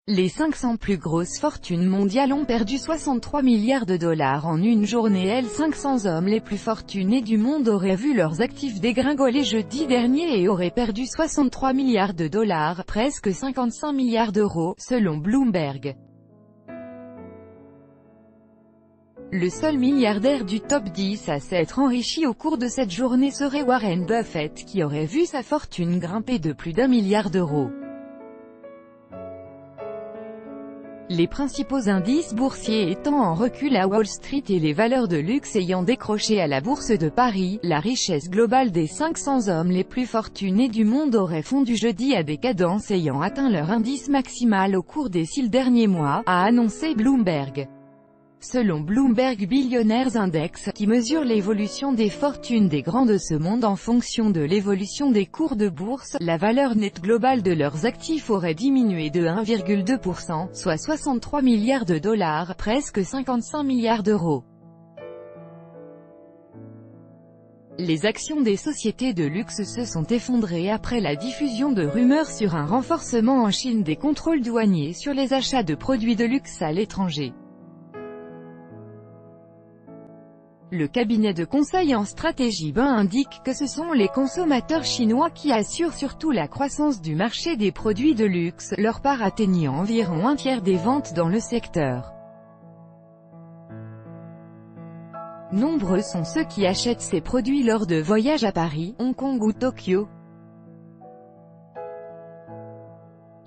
Les 500 plus grosses fortunes mondiales ont perdu 63 milliards de dollars en une journée. Les 500 hommes les plus fortunés du monde auraient vu leurs actifs dégringoler jeudi dernier et auraient perdu 63 milliards de dollars, presque 55 milliards d'euros, selon Bloomberg. Le seul milliardaire du top 10 à s'être enrichi au cours de cette journée serait Warren Buffett, qui aurait vu sa fortune grimper de plus d'1 milliard d'euros. Les principaux indices boursiers étant en recul à Wall Street et les valeurs de luxe ayant décroché à la Bourse de Paris, la richesse globale des 500 hommes les plus fortunés du monde aurait fondu jeudi à des cadences ayant atteint leur indice maximal au cours des 6 derniers mois, a annoncé Bloomberg. Selon Bloomberg Billionaires Index, qui mesure l'évolution des fortunes des grands de ce monde en fonction de l'évolution des cours de bourse, la valeur nette globale de leurs actifs aurait diminué de 1,2%, soit 63 milliards de dollars, presque 55 milliards d'euros. Les actions des sociétés de luxe se sont effondrées après la diffusion de rumeurs sur un renforcement en Chine des contrôles douaniers sur les achats de produits de luxe à l'étranger. Le cabinet de conseil en stratégie Bain indique que ce sont les consommateurs chinois qui assurent surtout la croissance du marché des produits de luxe, leur part atteignant environ un tiers des ventes dans le secteur. Nombreux sont ceux qui achètent ces produits lors de voyages à Paris, Hong Kong ou Tokyo.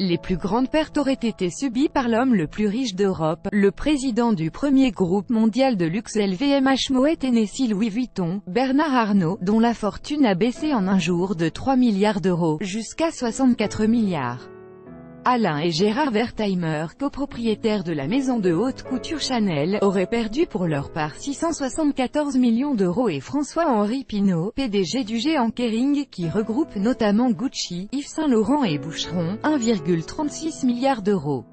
Les plus grandes pertes auraient été subies par l'homme le plus riche d'Europe, le président du premier groupe mondial de luxe LVMH Moet Hennessy Louis Vuitton, Bernard Arnault, dont la fortune a baissé en un jour de 3 milliards d'euros, jusqu'à 64 milliards. Alain et Gérard Wertheimer, copropriétaires de la maison de haute couture Chanel, auraient perdu pour leur part 674 millions d'euros et François-Henri Pinault, PDG du géant Kering, qui regroupe notamment Gucci, Yves Saint Laurent et Boucheron, 1,36 milliard d'euros.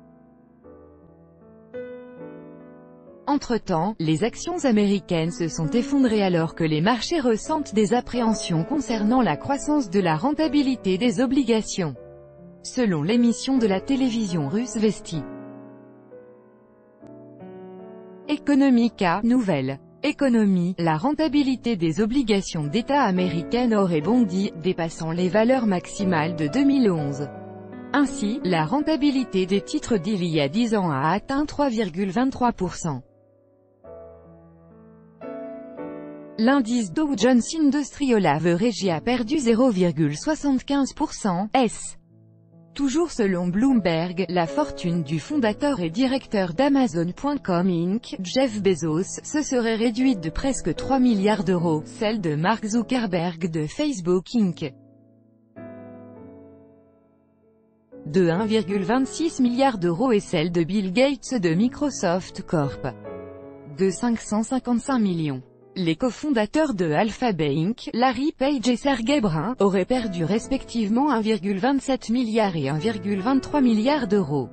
Entre-temps, les actions américaines se sont effondrées alors que les marchés ressentent des appréhensions concernant la croissance de la rentabilité des obligations. Selon l'émission de la télévision russe Vesti. Economica, nouvelle. Économie, la rentabilité des obligations d'État américaines aurait bondi, dépassant les valeurs maximales de 2011. Ainsi, la rentabilité des titres d'il y a 10 ans a atteint 3,23%. L'indice Dow Jones Industrial Average a perdu 0,75%, s. Toujours selon Bloomberg, la fortune du fondateur et directeur d'Amazon.com Inc., Jeff Bezos, se serait réduite de presque 3 milliards d'euros, celle de Mark Zuckerberg de Facebook Inc. de 1,26 milliard d'euros et celle de Bill Gates de Microsoft Corp. de 555 millions. Les cofondateurs de Alphabet Inc., Larry Page et Sergey Brin, auraient perdu respectivement 1,27 milliard et 1,23 milliard d'euros.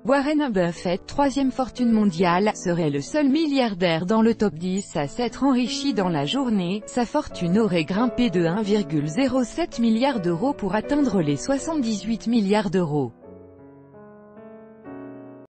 Warren Buffett, troisième fortune mondiale, serait le seul milliardaire dans le top 10 à s'être enrichi dans la journée. Sa fortune aurait grimpé de 1,07 milliard d'euros pour atteindre les 78 milliards d'euros.